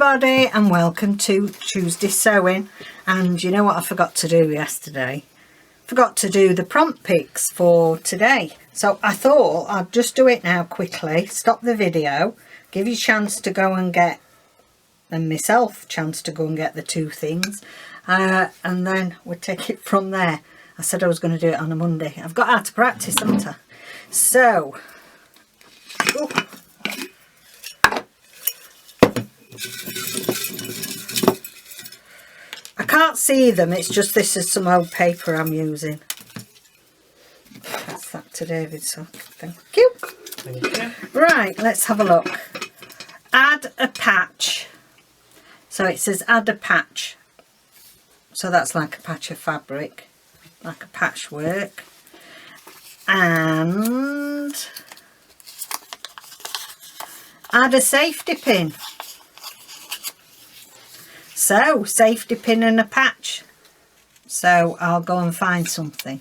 everybody and welcome to Tuesday Sewing. And you know what I forgot to do yesterday? Forgot to do the prompt picks for today. So I thought I'd just do it now quickly, stop the video, give you a chance to go and get, and myself chance to go and get the two things, and then we'll take it from there. I said I was going to do it on a Monday. I've got how to practice, haven't I? So, I can't see them, it's just this is some old paper I'm using. That's that to David, so thank you. Thank you. Right, let's have a look. Add a patch. So it says add a patch. So that's like a patch of fabric, like a patchwork. And add a safety pin. So, safety pin and a patch. So, I'll go and find something.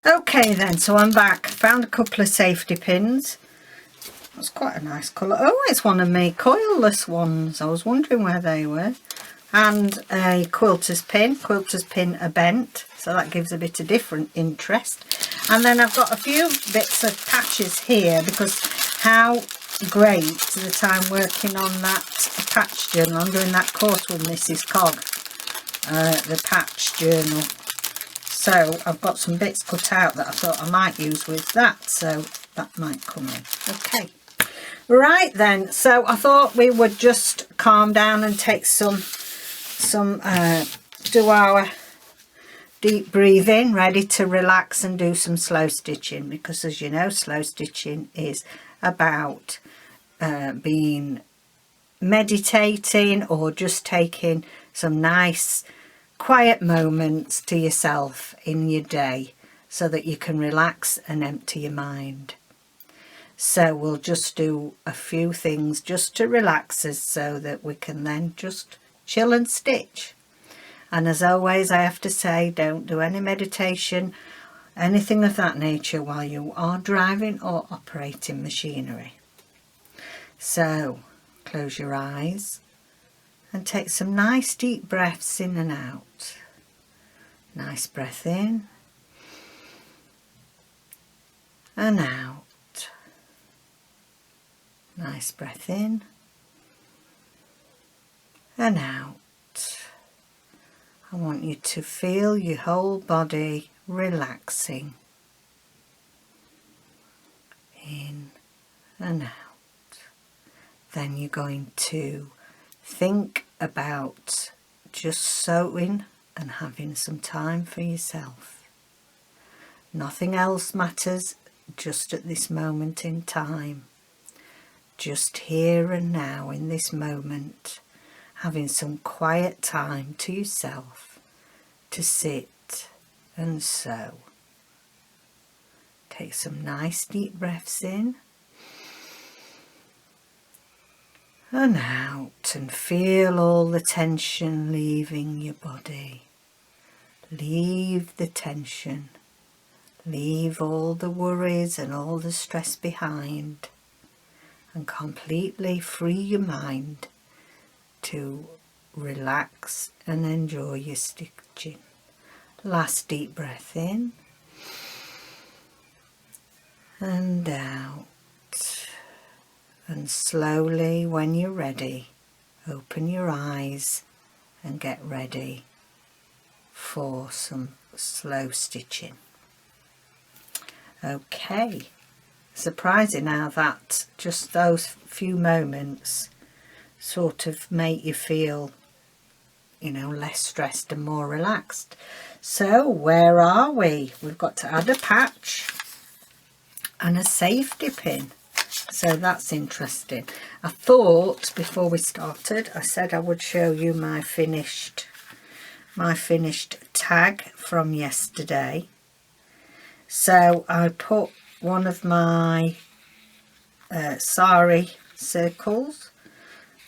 Okay then, so I'm back. Found a couple of safety pins. That's quite a nice colour. Oh, it's one of my coilless ones. I was wondering where they were. And a quilter's pin are bent, so that gives a bit of different interest. And then I've got a few bits of patches here, because how great that I'm working on that patch journal. I'm doing that course with Mrs. Cog, the patch journal. So I've got some bits cut out that I thought I might use with that, so that might come in. Okay, right then, so I thought we would just calm down and take do our deep breathing, ready to relax and do some slow stitching, because as you know, slow stitching is about being meditating or just taking some nice quiet moments to yourself in your day so that you can relax and empty your mind. So we'll just do a few things just to relax us so that we can then just chill and stitch. And as always, I have to say, don't do any meditation, anything of that nature while you are driving or operating machinery. So close your eyes and take some nice deep breaths in and out. Nice breath in and out. Nice breath in and out. I want you to feel your whole body relaxing. In and out. Then you're going to think about just sewing and having some time for yourself. Nothing else matters just at this moment in time. Just here and now in this moment, having some quiet time to yourself to sit and sew. Take some nice deep breaths in and out, and feel all the tension leaving your body. Leave the tension, leave all the worries and all the stress behind, and completely free your mind to relax and enjoy your stitching. Last deep breath in and out, and slowly, when you're ready, open your eyes and get ready for some slow stitching. Okay, surprising how that just those few moments sort of make you feel, you know, less stressed and more relaxed. So where are we? We've got to add a patch and a safety pin, so that's interesting. I thought before we started, I said I would show you my finished tag from yesterday. So I put one of my sari circles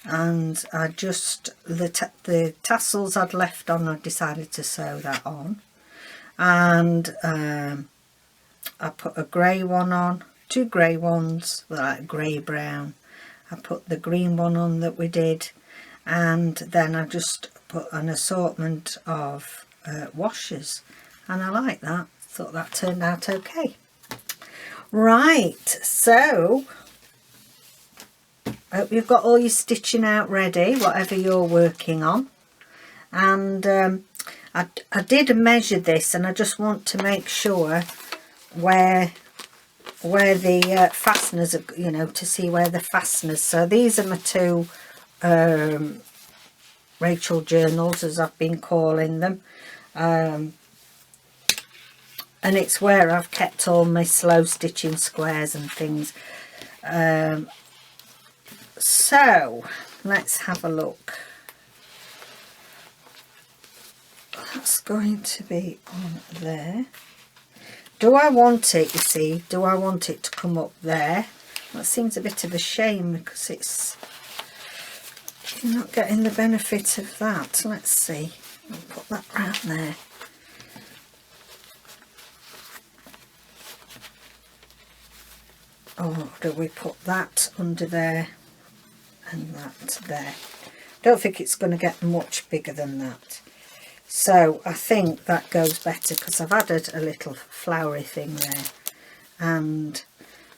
and I just, the tassels I'd left on, I decided to sew that on, and I put a grey one on, 2 grey ones, like grey brown. I put the green one on that we did, and then I just put an assortment of washes, and I like that. Thought that turned out okay. Right, so hope you've got all your stitching out ready, whatever you're working on. And I did measure this, and I just want to make sure where the fasteners are, you know, to see where the fasteners. So these are my 2 Rachel journals, as I've been calling them, and it's where I've kept all my slow stitching squares and things. So let's have a look. That's going to be on there. Do I want it, you see, do I want it to come up there? That seems a bit of a shame, because it's, you're not getting the benefit of that. Let's see, I'll put that round there. Or do we put that under there and that there? Don't think it's going to get much bigger than that. So I think that goes better, because I've added a little flowery thing there. And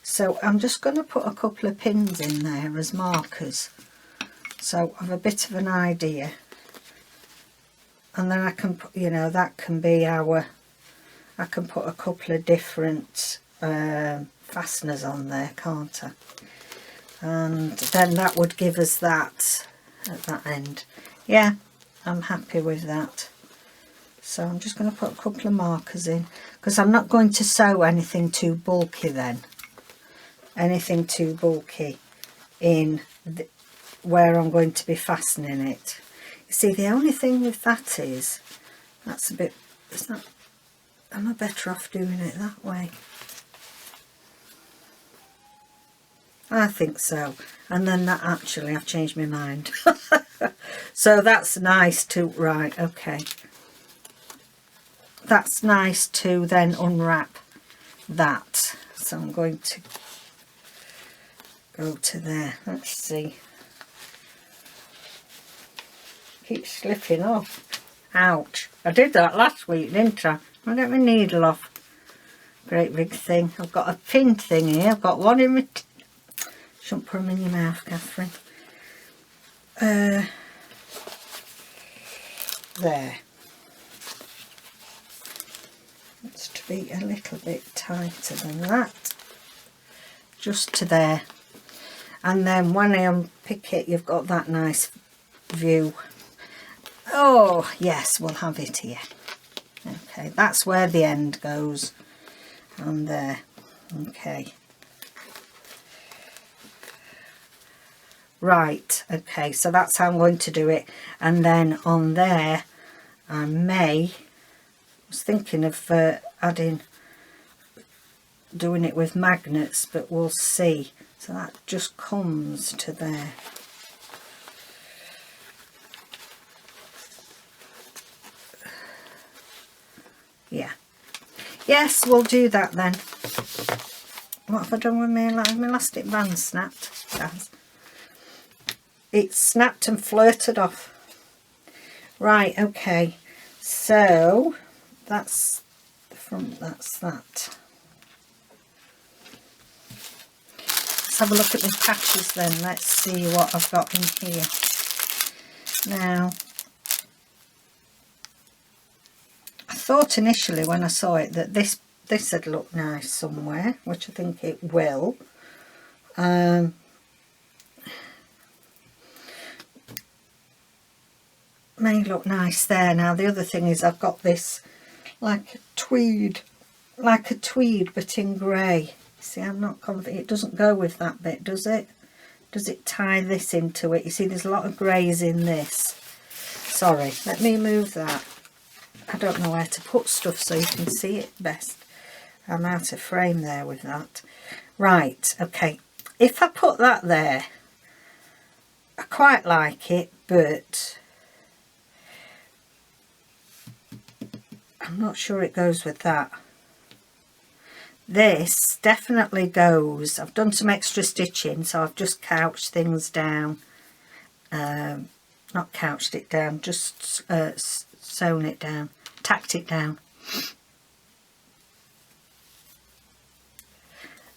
so I'm just going to put a couple of pins in there as markers, so I've a bit of an idea. And then I can put, you know, that can be our, I can put a couple of different fasteners on there, can't I? And then that would give us that at that end. Yeah, I'm happy with that. So I'm just going to put a couple of markers in, because I'm not going to sew anything too bulky then. Anything too bulky in where I'm going to be fastening it. You see, the only thing with that is, that's a bit, it's not, am I better off doing it that way? I think so. And then that, actually, I've changed my mind. So that's nice to, right, okay. That's nice to then unwrap that. So I'm going to go to there. Let's see. Keeps slipping off. Ouch. I did that last week, didn't I? I got my needle off. Great big thing. I've got a pin thing here. I've got one in my... Shouldn't put them in your mouth, Catherine. There. It's to be a little bit tighter than that. Just to there. And then when I unpick it, you've got that nice view. Oh, yes, we'll have it here. Okay, that's where the end goes. And there. Okay. Right, okay, so that's how I'm going to do it. And then on there, I was thinking of doing it with magnets, but we'll see. So that just comes to there. Yeah. Yes, we'll do that then. What have I done with my elastic band snapped? It's snapped and flirted off. Right, okay. So that's the front, that's that. Let's have a look at the patches then. Let's see what I've got in here. Now, I thought initially when I saw it that this would look nice somewhere, which I think it will. May look nice there. Now the other thing is I've got this like a tweed but in grey. See, I'm not confident. It doesn't go with that bit, does it? Does it tie this into it? You see, there's a lot of greys in this. Sorry, let me move that. I don't know where to put stuff so you can see it best. I'm out of frame there with that. Right, okay. If I put that there, I quite like it, but I'm not sure it goes with that. This definitely goes. I've done some extra stitching, so I've just couched things down. Not couched it down, just sewn it down, tacked it down.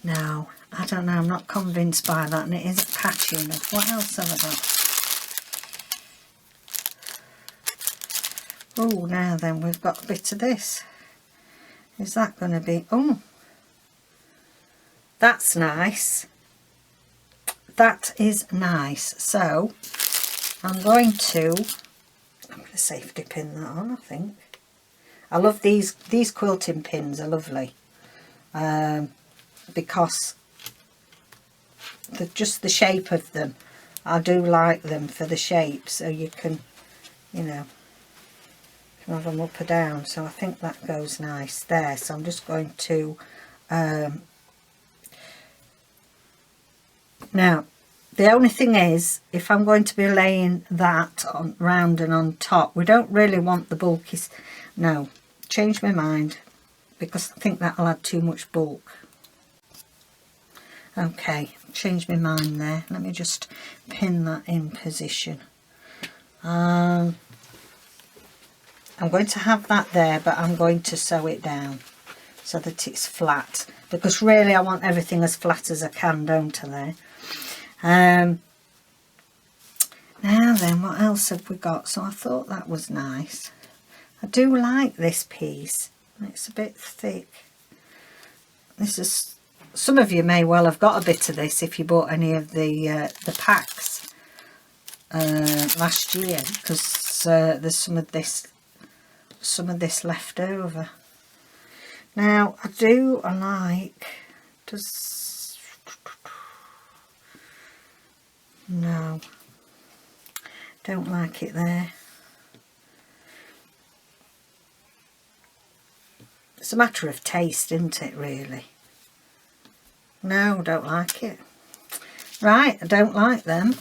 No, I don't know, I'm not convinced by that, and it isn't patchy enough. What else have I got? Oh, now then, we've got a bit of this. Is that going to be... Oh, that's nice. That is nice. So, I'm going to safety pin that on, I think. I love these quilting pins, are lovely. Because just the shape of them, I do like them for the shape, so you can, you know, can have them up or down. So I think that goes nice there. So I'm just going to now the only thing is, if I'm going to be laying that on round and on top, we don't really want the bulky. No, change my mind, because I think that'll add too much bulk. Okay, change my mind there. Let me just pin that in position. I'm going to have that there, but I'm going to sew it down so that it's flat, because really I want everything as flat as I can, don't I, there? Now then, what else have we got? So I thought that was nice. I do like this piece. It's a bit thick. This is... Some of you may well have got a bit of this if you bought any of the packs last year, because there's some of this left over. Now I like, no, don't like it there. It's a matter of taste, isn't it, really? No, don't like it. Right, I don't like them.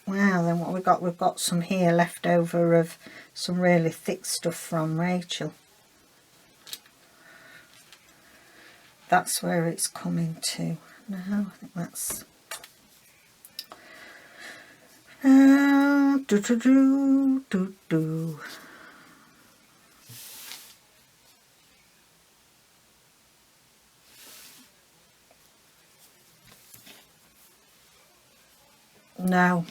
Wow, then what we got? We've got some here left over of some really thick stuff from Rachel. That's where it's coming to. No, I think that's... No.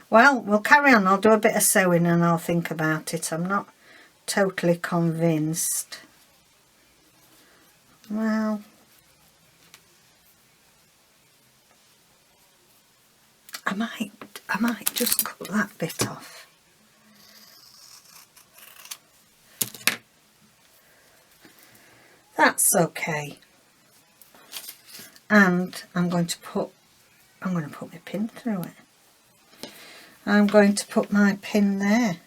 Well, we'll carry on. I'll do a bit of sewing and I'll think about it. I'm not totally convinced. Well, I might just cut that bit off. That's okay. And I'm going to put my pin through it. I'm going to put my pin there.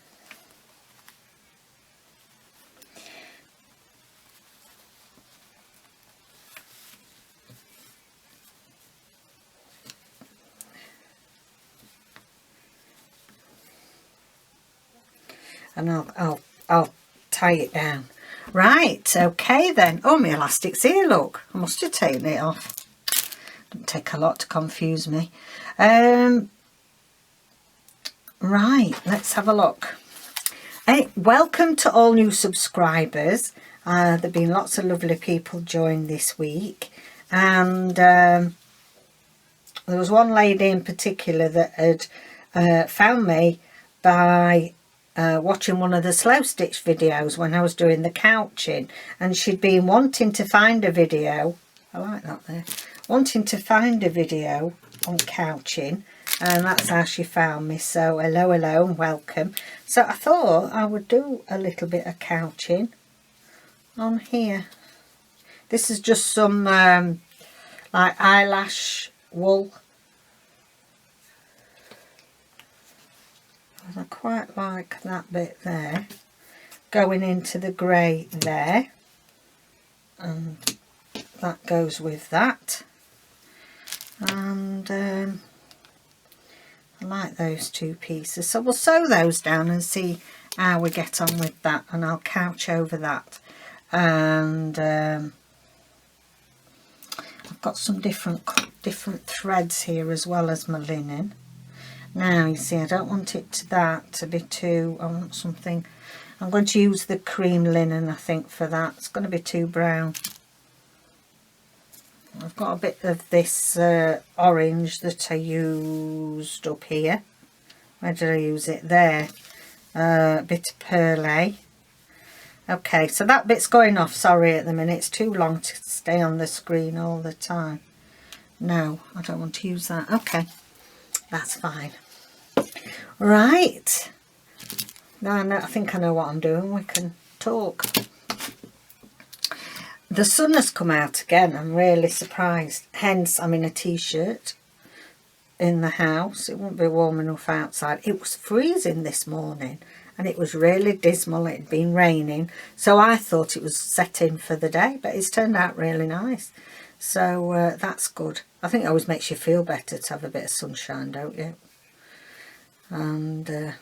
And I'll tie it down. Right, okay then. Oh, my elastic's here, look. I must have taken it off. Didn't take a lot to confuse me. Right, let's have a look. Hey, welcome to all new subscribers. There have been lots of lovely people join this week, and there was one lady in particular that had found me by watching one of the slow stitch videos when I was doing the couching, and she'd been wanting to find a video. I like that there. Wanting to find a video on couching, and that's how she found me. So hello and welcome. So I thought I would do a little bit of couching on here. This is just some like eyelash wool. I quite like that bit there, going into the grey there, and that goes with that. And I like those 2 pieces. So we'll sew those down and see how we get on with that, and I'll couch over that. And I've got some different threads here as well as my linen. Now you see, I don't want it to be too, I want something, I'm going to use the cream linen I think for that. It's going to be too brown. I've got a bit of this orange that I used up here. Where did I use it? There. A bit of pearl. Okay, so that bit's going off, sorry, at the minute. It's too long to stay on the screen all the time. No, I don't want to use that. Okay, that's fine. Right. Now I think I know what I'm doing. We can talk. The sun has come out again. I'm really surprised. Hence, I'm in a t-shirt in the house. It won't be warm enough outside. It was freezing this morning and it was really dismal. It had been raining, so I thought it was set in for the day, but it's turned out really nice. So that's good. I think it always makes you feel better to have a bit of sunshine, don't you? And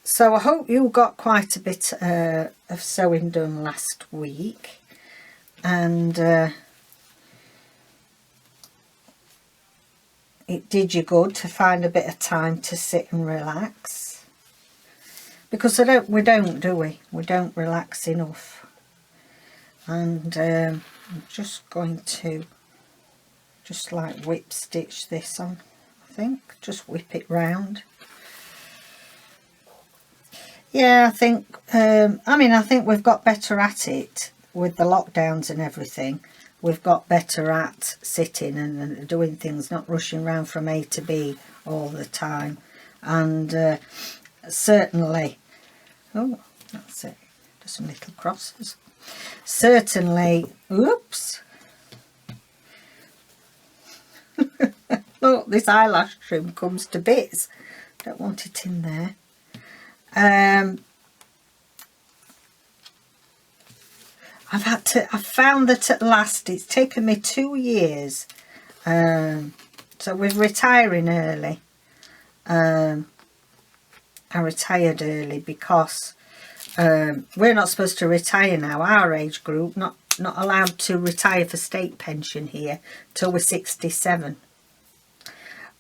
so I hope you got quite a bit of sewing done last week, and it did you good to find a bit of time to sit and relax, because we don't relax enough. And I'm just going to like whip stitch this on, I think, just whip it round. Yeah, I think I think we've got better at it with the lockdowns and everything. We've got better at sitting and doing things, not rushing around from A to B all the time. And certainly, oh, that's it, just some little crosses. Certainly, oops. Look, this eyelash trim comes to bits. Don't want it in there. I've found that at last it's taken me 2 years. So we're retiring early. I retired early because we're not supposed to retire now. Our age group not allowed to retire for state pension here till we're 67.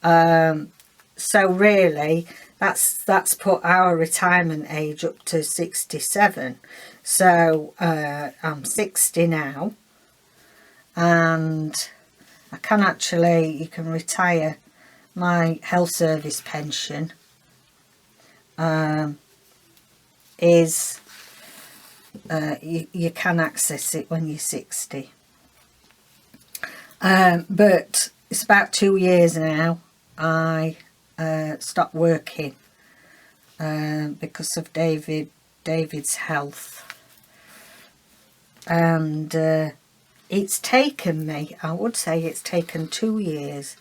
So really that's put our retirement age up to 67. So I'm 60 now, and I can actually, you can retire my health service pension is you can access it when you're 60, but it's about 2 years now I stopped working because of David's health, and it's taken me, I would say it's taken 2 years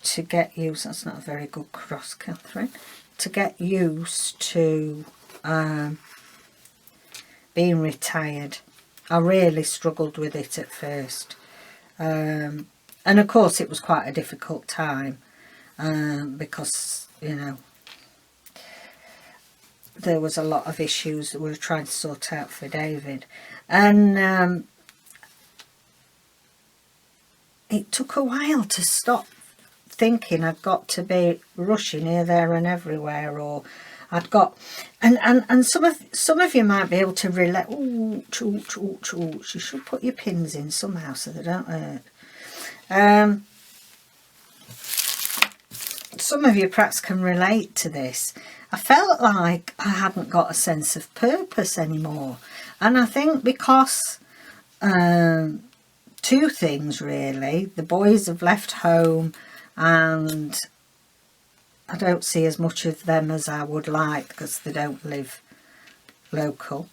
to get used, that's not a very good cross, Catherine, to get used to being retired. I really struggled with it at first, and of course it was quite a difficult time because, you know, there was a lot of issues that we were trying to sort out for David, and it took a while to stop thinking I'd got to be rushing here, there and everywhere, or I'd got, and some of you might be able to relate. Ooh, you should put your pins in somehow so they don't hurt. Some of you perhaps can relate to this. I felt like I hadn't got a sense of purpose anymore, and I think because two things really. The boys have left home and I don't see as much of them as I would like because they don't live local,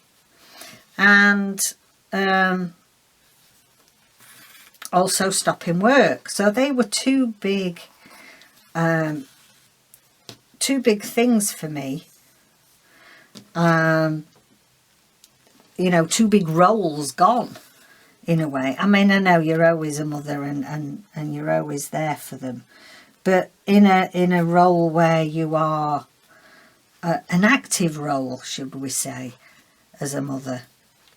and also stopping work. So they were two big things for me. You know, two big roles gone in a way. I mean, I know you're always a mother and you're always there for them, but in a role where you are an active role, should we say, as a mother.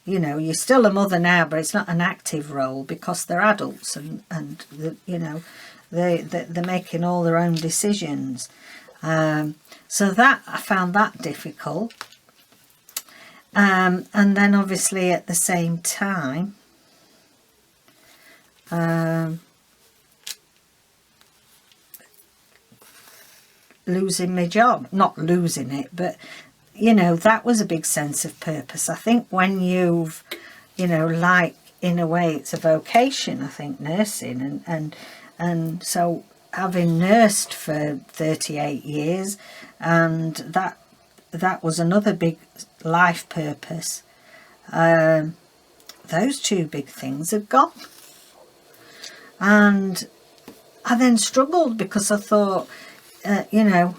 You know, you're still a mother now, but it's not an active role because they're adults and you know, they're making all their own decisions. So that I found that difficult. And then obviously at the same time, losing my job, not losing it, but you know, that was a big sense of purpose. I think when you've, you know, like in a way it's a vocation, I think, nursing, and so having nursed for 38 years, and that was another big life purpose. Those two big things have gone. And I then struggled because I thought, you know,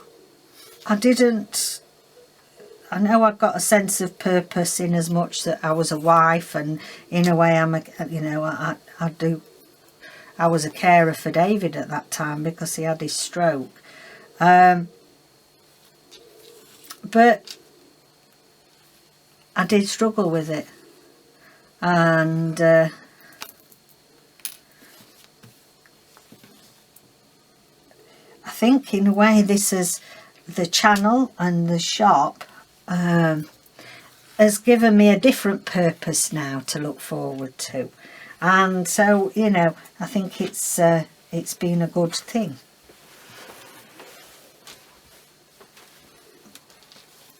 I know I've got a sense of purpose in as much that I was a wife, and in a way I'm a, you know, I was a carer for David at that time because he had his stroke. But I did struggle with it, and I think in a way this is the channel and the shop has given me a different purpose now to look forward to, and so, you know, I think it's been a good thing.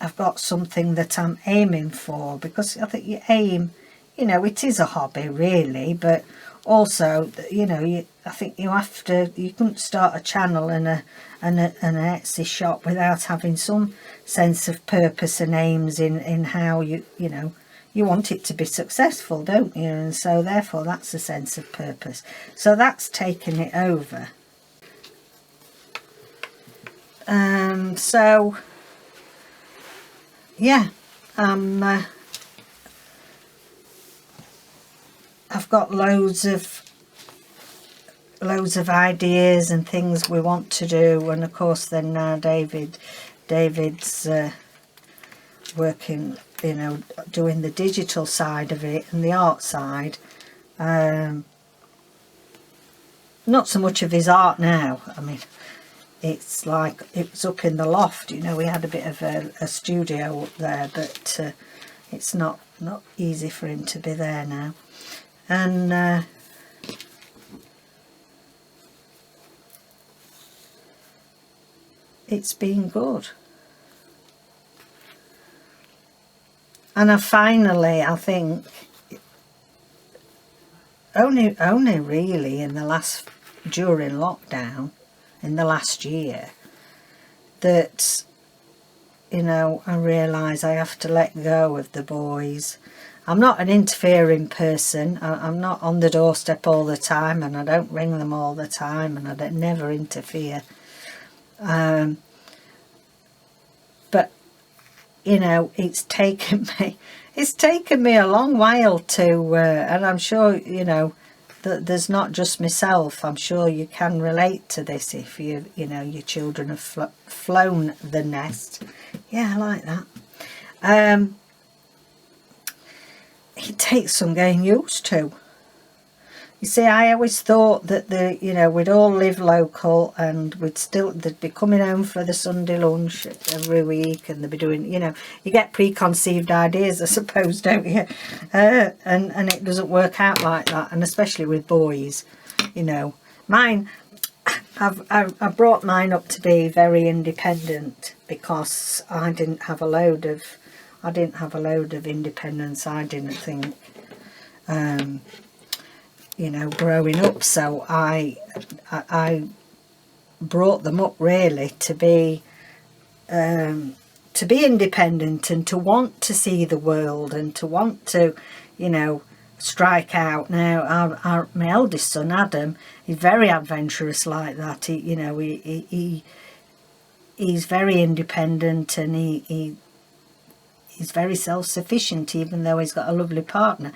I've got something that I'm aiming for, because I think you aim, you know, it is a hobby really, but also, you know, I think you have to, you couldn't start a channel and an Etsy shop without having some sense of purpose and aims in how you know, you want it to be successful, don't you? And so therefore that's a sense of purpose. So that's taken it over. So yeah, I've got loads of ideas and things we want to do, and of course then now David's working, you know, doing the digital side of it and the art side. Not so much of his art now. I mean, it's like it was up in the loft, you know, we had a bit of a studio up there, but it's not easy for him to be there now. And it's been good. And I think only really during lockdown in the last year that, you know, I realise I have to let go of the boys. I'm not an interfering person. I'm not on the doorstep all the time, and I don't ring them all the time, and I don't never interfere. But you know, it's taken me a long while to, and I'm sure, you know, that there's not just myself. I'm sure you can relate to this if you know, your children have flown the nest. Yeah, I like that. It takes some getting used to. You see, I always thought that you know, we'd all live local and they'd be coming home for the Sunday lunch every week, and they'd be doing, you know, you get preconceived ideas, I suppose, don't you? And it doesn't work out like that, and especially with boys, you know. Mine, I've brought mine up to be very independent because I didn't have a load of independence. I didn't think, you know, growing up. So I brought them up really to be independent and to want to see the world and to want to, you know, strike out. Now my eldest son Adam is very adventurous like that. He, you know, he's very independent, and he's very self-sufficient, even though he's got a lovely partner,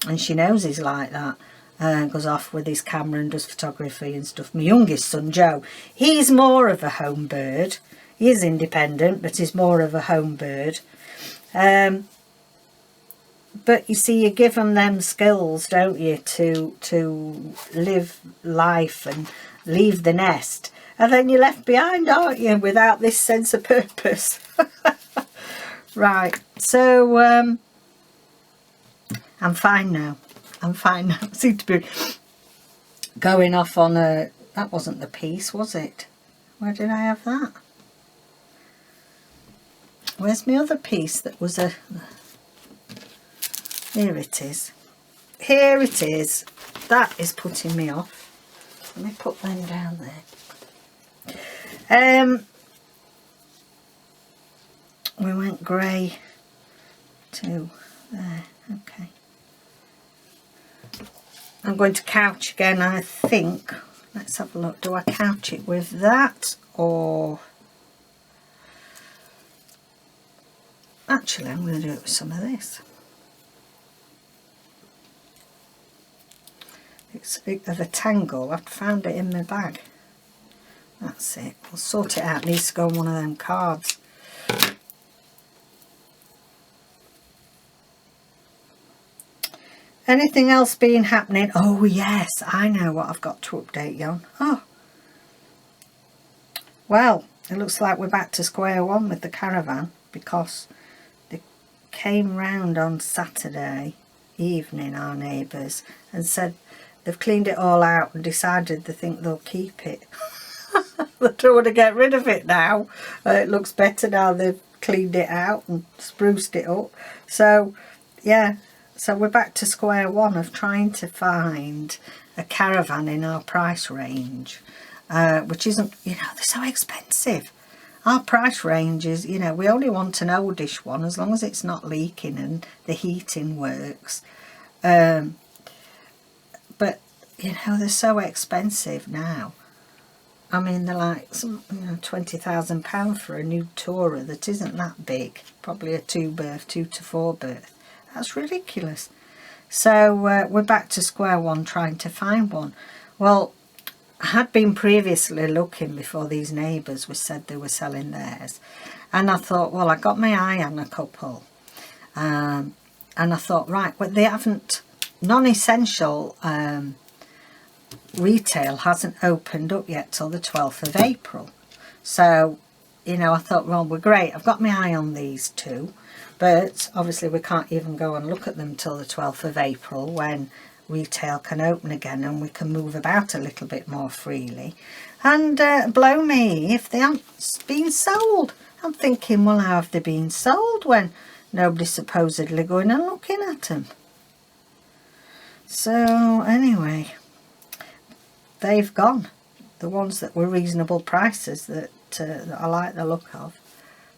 and she knows he's like that. Goes off with his camera and does photography and stuff. My youngest son, Joe, he's more of a home bird. He is independent, but he's more of a home bird. But you see, you give them skills, don't you, to live life and leave the nest. And then you're left behind, aren't you, without this sense of purpose. Right, so I'm fine now. I'm fine now. I seem to be going off on a... That wasn't the piece, was it? Where did I have that? Where's my other piece that was a... Here it is. Here it is. That is putting me off. Let me put them down there. We went grey to there. Okay. I'm going to couch again, I think. Let's have a look. Do I couch it with that, or... Actually, I'm going to do it with some of this. It's a bit of a tangle. I've found it in my bag. That's it. We'll sort it out. It needs to go on one of them cards. Anything else been happening? Oh yes, I know what I've got to update you on. Oh, well, it looks like we're back to square one with the caravan, because they came round on Saturday evening, our neighbours, and said they've cleaned it all out and decided they think they'll keep it. They don't want to get rid of it now. It looks better now they've cleaned it out and spruced it up. So yeah, so we're back to square one of trying to find a caravan in our price range, which isn't, you know, they're so expensive. Our price range is, you know, we only want an oldish one as long as it's not leaking and the heating works. But, you know, they're so expensive now. I mean, they're like some, you know, £20,000 for a new tourer that isn't that big. Probably a 2 to 4 berth. That's ridiculous. So we're back to square one trying to find one. Well, I had been previously looking before these neighbours said they were selling theirs. And I thought, well, I got my eye on a couple. And I thought, right, well, they haven't, non-essential retail hasn't opened up yet till the 12th of April. So, you know, I thought, well, we're great. I've got my eye on these two. But obviously we can't even go and look at them till the 12th of April when retail can open again and we can move about a little bit more freely. And blow me if they haven't been sold. I'm thinking, well, how have they been sold when nobody's supposedly going and looking at them? So anyway, they've gone. The ones that were reasonable prices that I like the look of.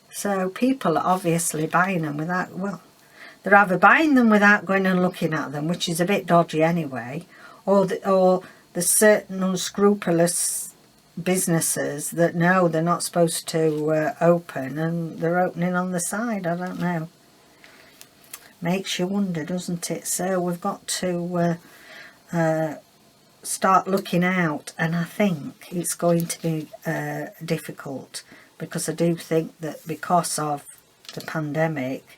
So people are obviously buying them without, well, they're either buying them without going and looking at them, which is a bit dodgy anyway, or there's certain unscrupulous businesses that know they're not supposed to open and they're opening on the side. I don't know. Makes you wonder, doesn't it? So we've got to start looking out, and I think it's going to be difficult. Because I do think that because of the pandemic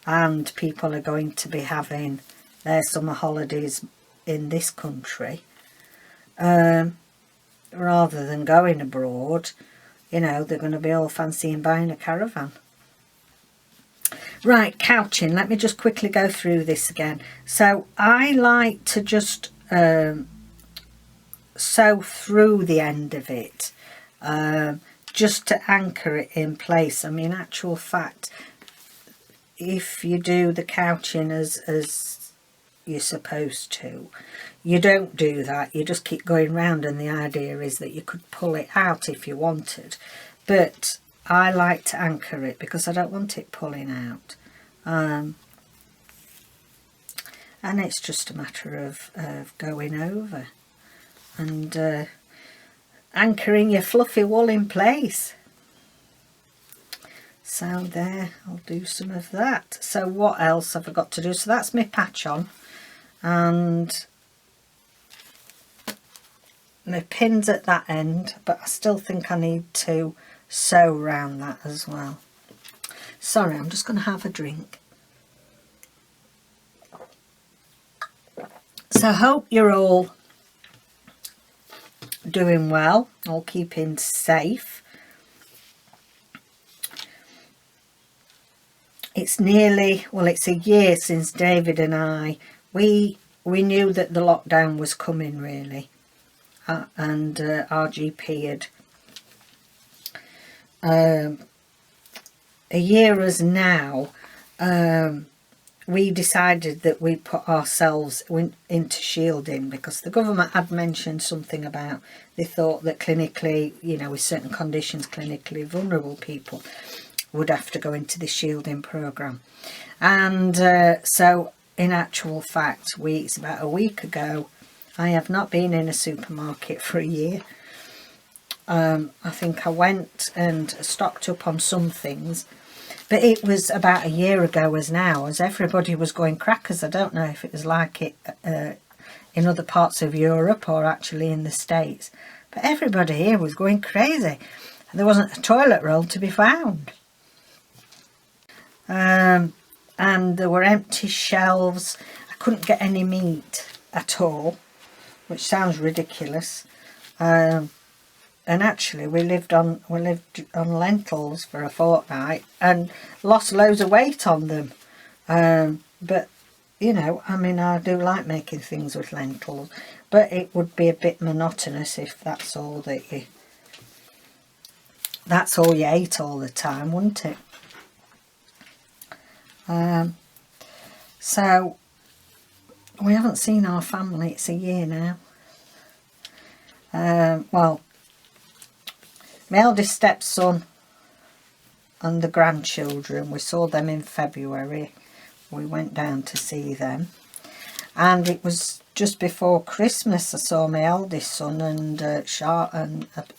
and people are going to be having their summer holidays in this country, rather than going abroad, you know, they're going to be all fancying buying a caravan. Right, couching. Let me just quickly go through this again. So I like to just sew through the end of it. Just to anchor it in place. I mean, actual fact, if you do the couching as you're supposed to, you don't do that. You just keep going round, and the idea is that you could pull it out if you wanted. But I like to anchor it because I don't want it pulling out. And it's just a matter of going over and anchoring your fluffy wool in place. So there, I'll do some of that. So what else have I got to do? So that's my patch on, and my pins at that end, but I still think I need to sew around that as well. Sorry, I'm just going to have a drink. So I hope you're all doing well, all keeping safe. It's nearly, well, it's a year since David and I, we knew that the lockdown was coming really, and our GP had, a year as now, we decided that we put ourselves into shielding, because the government had mentioned something about, they thought that clinically, you know, with certain conditions, clinically vulnerable people would have to go into the shielding program. And so in actual fact, it's about a week ago, I have not been in a supermarket for a year. I think I went and stocked up on some things, but it was about a year ago as now, as everybody was going crackers. I don't know if it was like it in other parts of Europe or actually in the States, but everybody here was going crazy. There wasn't a toilet roll to be found. And there were empty shelves. I couldn't get any meat at all, which sounds ridiculous. And actually we lived on lentils for a fortnight and lost loads of weight on them. But you know, I mean, I do like making things with lentils, but it would be a bit monotonous if that's all you ate all the time, wouldn't it? So we haven't seen our family. It's a year now. Well, my eldest stepson and the grandchildren, we saw them in February. We went down to see them, and it was just before Christmas I saw my eldest son and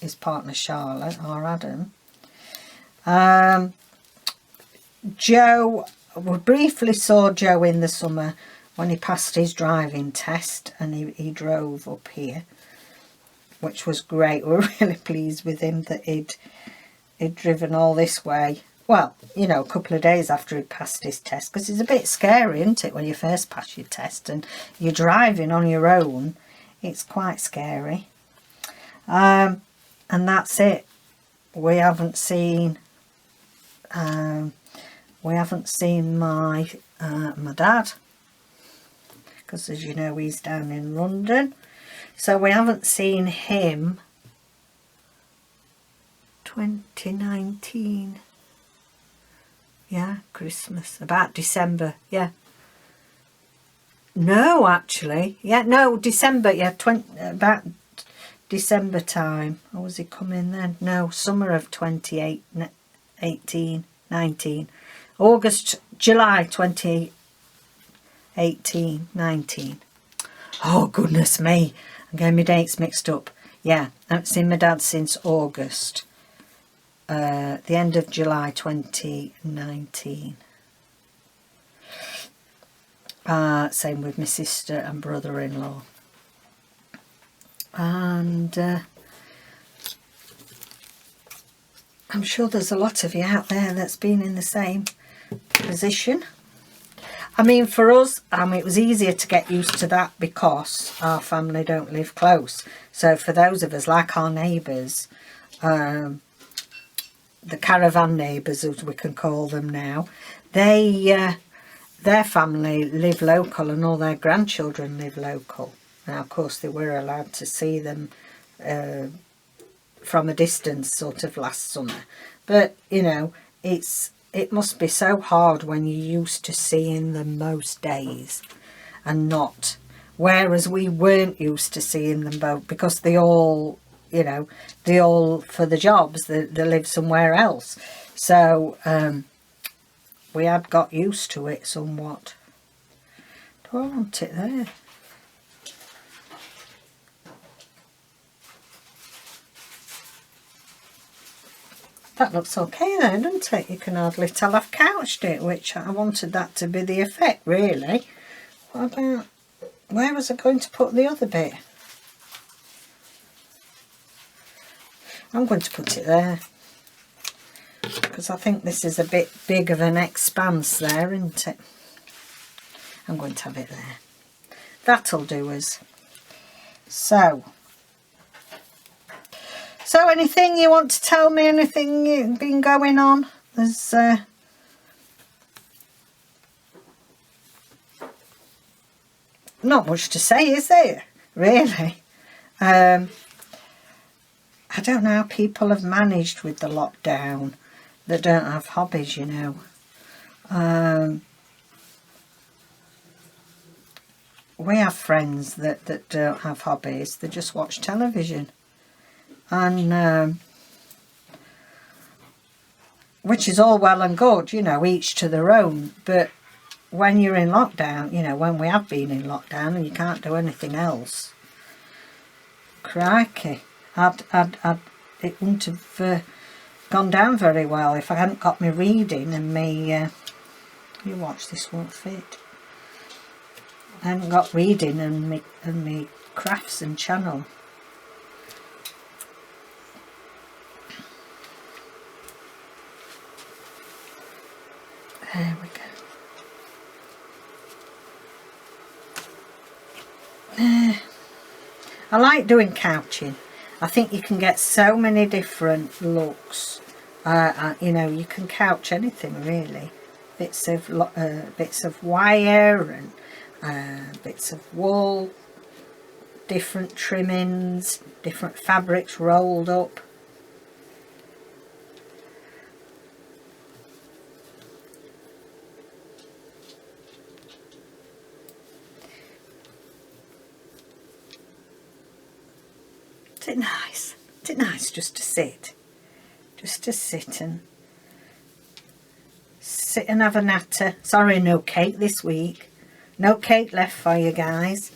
his partner Charlotte, or Adam. Joe, we briefly saw Joe in the summer when he passed his driving test, and he drove up here, which was great. We were really pleased with him that he'd driven all this way. Well, you know, a couple of days after he'd passed his test, because it's a bit scary, isn't it, when you first pass your test and you're driving on your own. It's quite scary. And that's it. We haven't seen my dad, because as you know, he's down in London, so we haven't seen him 2019, yeah, Christmas, about December, yeah, no, actually, yeah, no, December, yeah, about December time. Or was he coming then? No, summer of 2018, 19, August, July 2018, 19. Oh, goodness me. I'm getting my dates mixed up. Yeah, I haven't seen my dad since August. The end of July 2019. Same with my sister and brother-in-law. And I'm sure there's a lot of you out there that's been in the same position. I mean, for us, it was easier to get used to that because our family don't live close. So for those of us, like our neighbours, the caravan neighbours, as we can call them now, their family live local and all their grandchildren live local. Now, of course, they were allowed to see them from a distance sort of last summer. But, you know, it must be so hard when you're used to seeing them most days and not. Whereas we weren't used to seeing them both because they all, you know, for the jobs, they live somewhere else. So we had got used to it somewhat. Do I want it there? That looks okay then, doesn't it? You can hardly tell I've couched it, which I wanted that to be the effect, really. What about, where was I going to put the other bit? I'm going to put it there, because I think this is a bit big of an expanse there, isn't it? I'm going to have it there. That'll do us. So anything you want to tell me, anything you've been going on? There's not much to say, is there, really? I don't know how people have managed with the lockdown that don't have hobbies, you know. We have friends that don't have hobbies, they just watch television. And which is all well and good, you know, each to their own, but when you're in lockdown, you know, when we have been in lockdown and you can't do anything else, crikey, it wouldn't have gone down very well if I hadn't got me reading and me, you watch, this won't fit, I hadn't got reading and me crafts and channel. There we go. I like doing couching. I think you can get so many different looks. You know, you can couch anything really. Bits of wire and bits of wool, different trimmings, different fabrics rolled up. Isn't it nice? Isn't it nice just to sit? Just to sit and have a natter. Sorry, no cake this week. No cake left for you guys.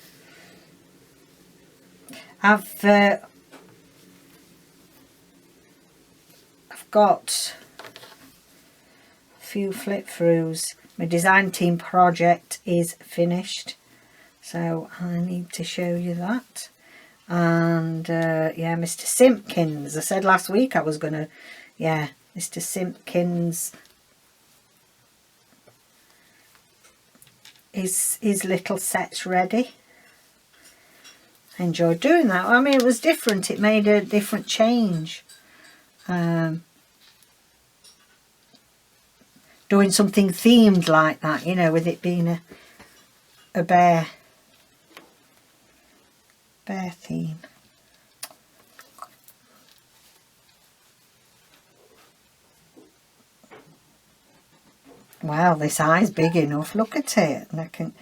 I've got a few flip throughs. My design team project is finished, so I need to show you that. And yeah, Mr. Simpkins, I said last week I was gonna, yeah, Mr. Simpkins, his little set's ready. I enjoyed doing that. I mean, it was different, it made a different change. Doing something themed like that, you know, with it being a bear theme. Wow, this eye's big enough. Look at it. And I can, look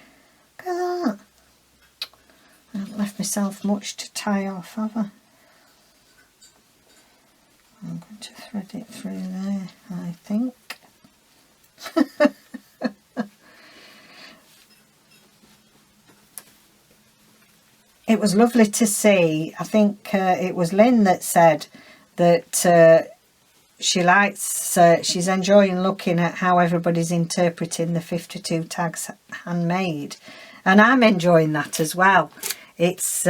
at that. I haven't left myself much to tie off, have I? I'm going to thread it through there, I think. It was lovely to see. I think it was Lynn that said that she likes, she's enjoying looking at how everybody's interpreting the 52 tags handmade, and I'm enjoying that as well. It's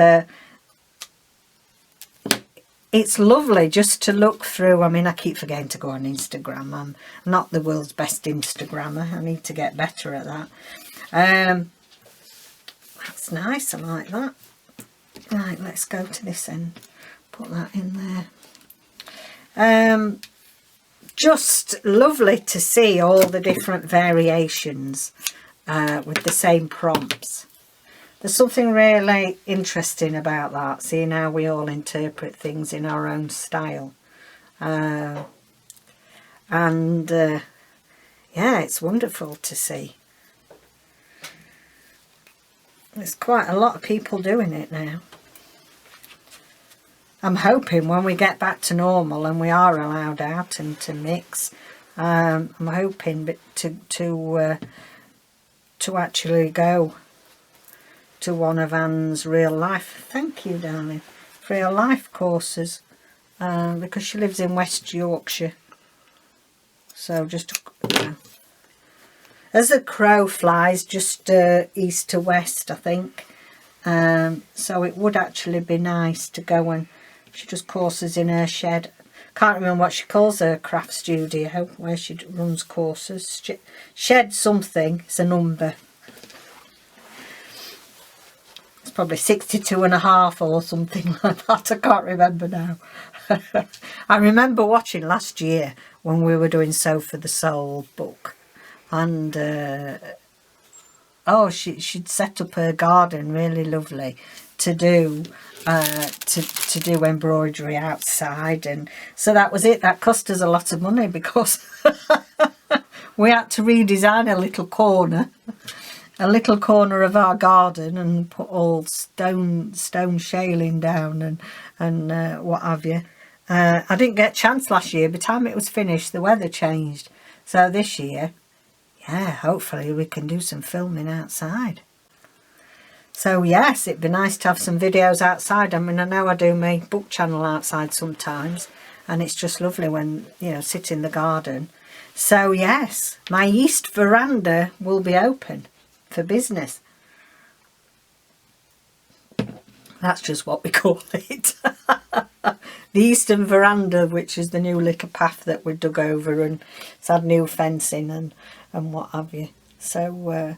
lovely just to look through. I mean, I keep forgetting to go on Instagram. I'm not the world's best Instagrammer. I need to get better at that. That's nice. I like that. Right, let's go to this end. Put that in there. Just lovely to see all the different variations with the same prompts. There's something really interesting about that, seeing how we all interpret things in our own style. Yeah, it's wonderful to see. There's quite a lot of people doing it now. I'm hoping when we get back to normal and we are allowed out and to mix, I'm hoping to actually go to one of Anne's real life, thank you darling, real life courses, because she lives in West Yorkshire, So just, you know, as the crow flies, just east to west, I think. So it would actually be nice to go, and she does courses in her shed. Can't remember what she calls her craft studio, where she runs courses. Shed something, it's a number. It's probably 62.5 or something like that. I can't remember now. I remember watching last year when we were doing Sew for the Soul book, and oh, she'd set up her garden really lovely to do to do embroidery outside, and so that was it. That cost us a lot of money because we had to redesign a little corner of our garden and put all stone shaling down and what have you. I didn't get a chance last year. By the time it was finished, the weather changed. So this year, yeah, hopefully we can do some filming outside. So yes, it'd be nice to have some videos outside. I mean, I know I do my book channel outside sometimes, and it's just lovely when, you know, sit in the garden. So yes, my east veranda will be open for business. That's just what we call it. The eastern veranda, which is the new little path that we dug over, and it's had new fencing and what have you. So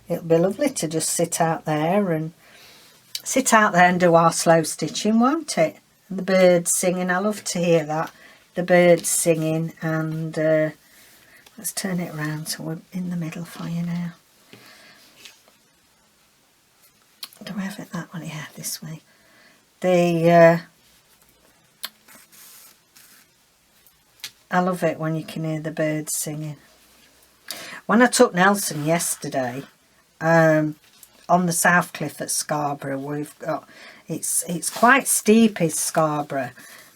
it'll be lovely to just sit out there and do our slow stitching, won't it? And the birds singing, I love to hear that. The birds singing, and let's turn it around so we're in the middle for you now. Do I have it that one? Yeah, this way. I love it when you can hear the birds singing. When I took Nelson yesterday, on the South Cliff at Scarborough, we've got, it's quite steep, is Scarborough.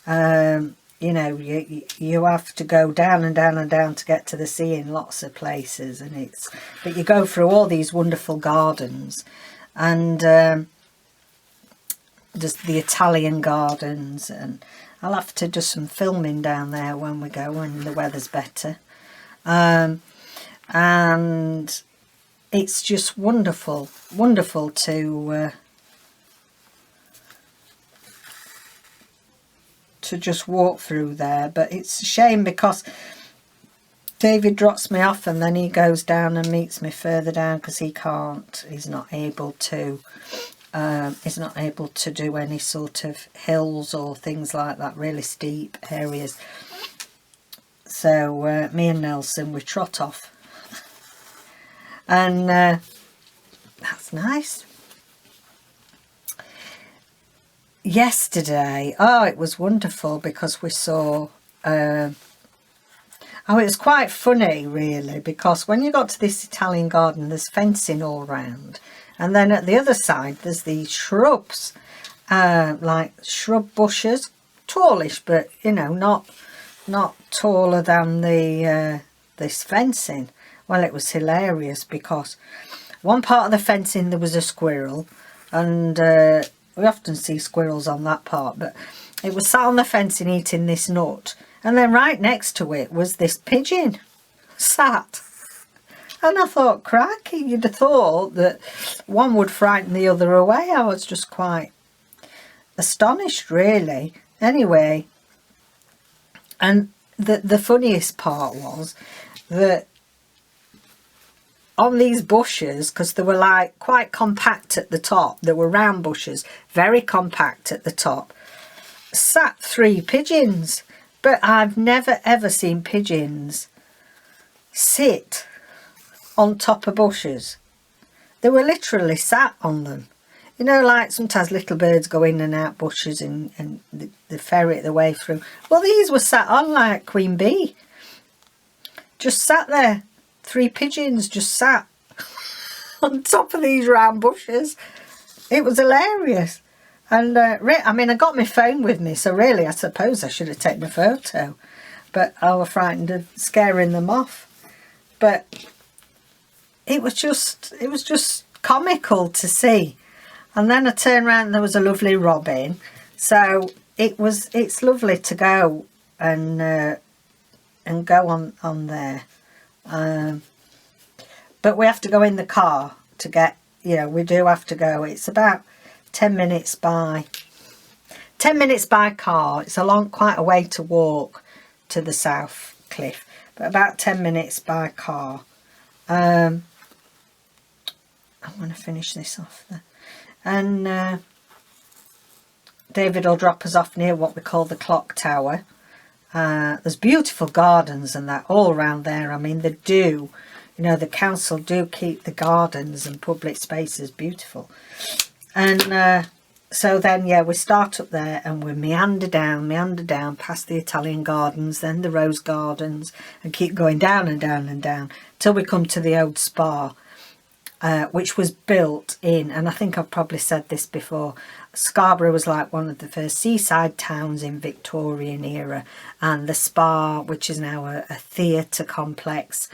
You know, you have to go down and down and down to get to the sea in lots of places, and but you go through all these wonderful gardens, and there's the Italian gardens, and I'll have to do some filming down there when we go, when the weather's better. And it's just wonderful to just walk through there. But it's a shame because David drops me off and then he goes down and meets me further down because he's not able to do any sort of hills or things like that, really steep areas. So me and Nelson, we trot off, and that's nice. Yesterday, oh, it was wonderful because we saw it was quite funny really, because when you got to this Italian garden, there's fencing all round, and then at the other side there's these shrubs, like shrub bushes, tallish, but you know, not taller than this fencing. Well, it was hilarious because one part of the fencing there was a squirrel, and we often see squirrels on that part, but it was sat on the fencing eating this nut, and then right next to it was this pigeon sat. And I thought, crikey, you'd have thought that one would frighten the other away. I was just quite astonished, really. Anyway, and the funniest part was that on these bushes, because they were like quite compact at the top, there were round bushes, very compact at the top, sat 3 pigeons. But I've never ever seen pigeons sit on top of bushes. They were literally sat on them. You know, like sometimes little birds go in and out bushes and they ferret their way through. Well, these were sat on like Queen Bee. Just sat there. 3 pigeons just sat on top of these round bushes. It was hilarious. And I mean, I got my phone with me, so really I suppose I should have taken a photo, but I was frightened of scaring them off. But it was just comical to see. And then I turned around and there was a lovely robin. So it's lovely to go and and go on there. But we have to go in the car to get, you know, we do have to go. It's about 10 minutes by 10 minutes by car. It's quite a way to walk to the south cliff, but about 10 minutes by car. I'm going to finish this off there. And David will drop us off near what we call the clock tower. There's beautiful gardens and that all around there. I mean, they do, you know, the council do keep the gardens and public spaces beautiful. And so then, yeah, we start up there and we meander down past the Italian gardens, then the rose gardens, and keep going down and down and down till we come to the old spa, which was built in, and I think I've probably said this before, Scarborough was like one of the first seaside towns in Victorian era, and the spa, which is now a theatre complex,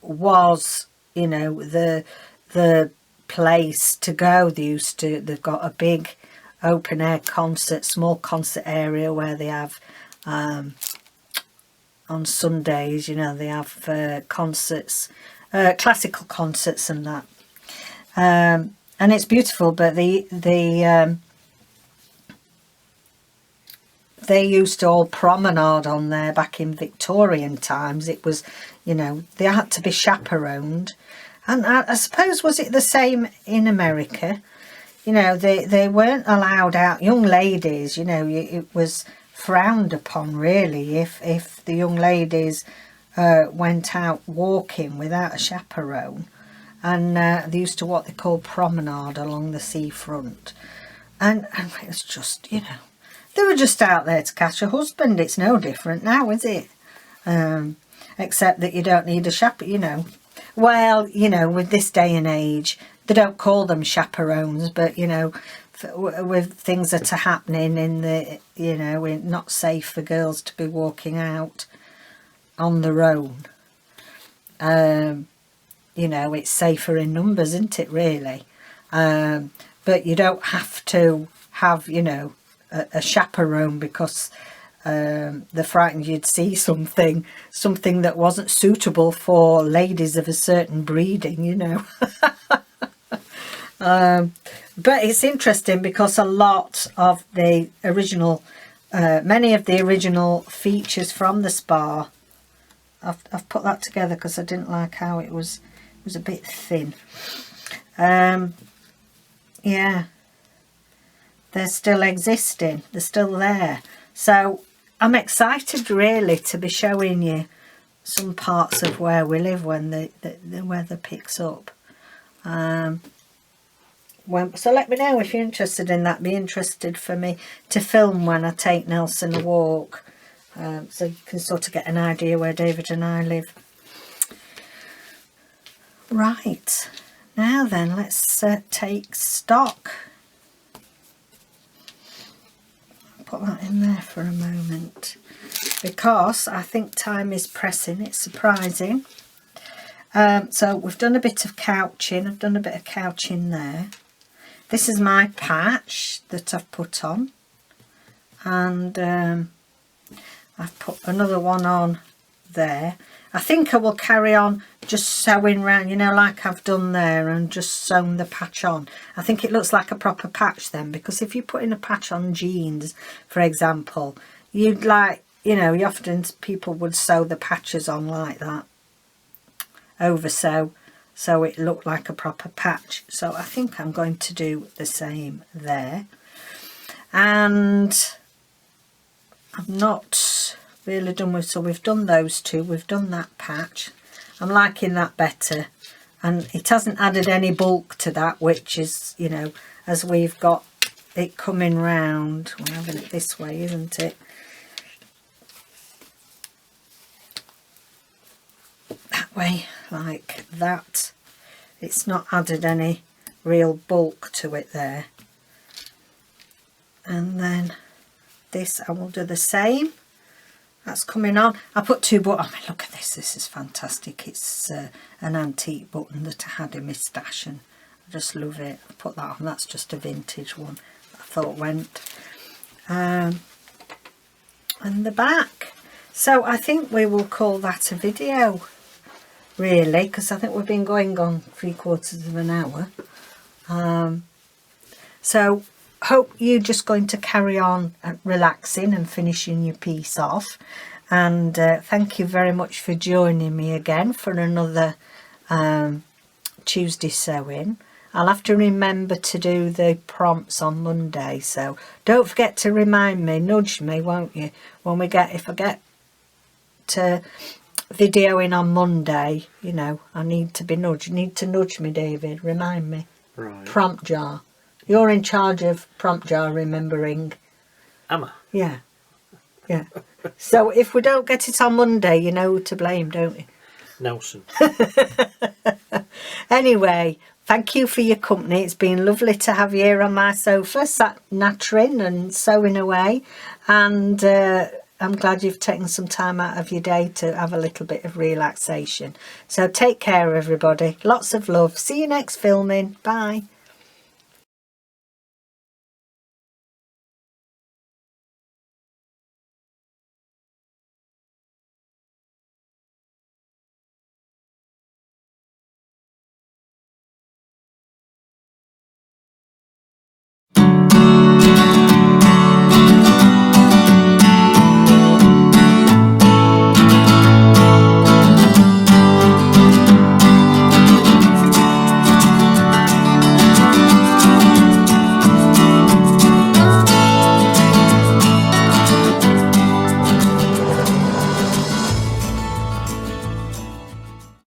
was, you know, the place to go. They've got a big open air concert, small concert area where they have on Sundays, you know, they have concerts, classical concerts and that, and it's beautiful. But they used to all promenade on there back in Victorian times. It was, you know, they had to be chaperoned. And I suppose, was it the same in America? You know, they weren't allowed out. Young ladies, you know, it was frowned upon, really, if the young ladies went out walking without a chaperone. And they used to what they call promenade along the seafront. And it was just, you know, they were just out there to catch a husband. It's no different now, is it? Except that you don't need a chaperone, you know. Well, you know, with this day and age, they don't call them chaperones, but, you know, with things that are happening in the, you know, it's not safe for girls to be walking out on their own. You know, it's safer in numbers, isn't it, really? But you don't have to have, you know, a chaperone because they're frightened you'd see something that wasn't suitable for ladies of a certain breeding, you know. But it's interesting because a lot of the original, many of the original features from the spa, I've put that together because I didn't like how it was a bit thin. Yeah, they're still existing, they're still there. So I'm excited really to be showing you some parts of where we live when the weather picks up. So let me know if you're interested in that. Be interested for me to film when I take Nelson a walk, so you can sort of get an idea where David and I live. Right, now then, let's take stock. Put that in there for a moment because I think time is pressing. It's surprising. So we've done a bit of couching. I've done a bit of couching there. This is my patch that I've put on, and I've put another one on there. I think I will carry on just sewing around, you know, like I've done there, and just sewn the patch on. I think it looks like a proper patch then, because if you put in a patch on jeans, for example, you'd like, you know, people would sew the patches on like that, over sew, so it looked like a proper patch. So I think I'm going to do the same there. And I've not really done with, so we've done those two, we've done that patch. I'm liking that better, and it hasn't added any bulk to that, which is, you know, as we've got it coming round, we're having it this way, isn't it? That way, like that. It's not added any real bulk to it there. And then this I will do the same. That's coming on. I put two buttons. I mean, look at this. This is fantastic. It's an antique button that I had in my stash, and I just love it. I put that on. That's just a vintage one I thought went. and the back. So I think we will call that a video, really, because I think we've been going on 3/4 of an hour. So hope you're just going to carry on relaxing and finishing your piece off. And thank you very much for joining me again for another Tuesday sewing. I'll have to remember to do the prompts on Monday, so don't forget to remind me, nudge me, won't you, when if I get to videoing on Monday, you know, I need to be nudged. You need to nudge me, David, remind me. Right. Prompt jar. You're in charge of prompt jar remembering. Am I? Yeah. Yeah. So if we don't get it on Monday, you know who to blame, don't you? Nelson. Anyway, thank you for your company. It's been lovely to have you here on my sofa, sat nattering and sewing away. And I'm glad you've taken some time out of your day to have a little bit of relaxation. So take care, everybody. Lots of love. See you next filming. Bye.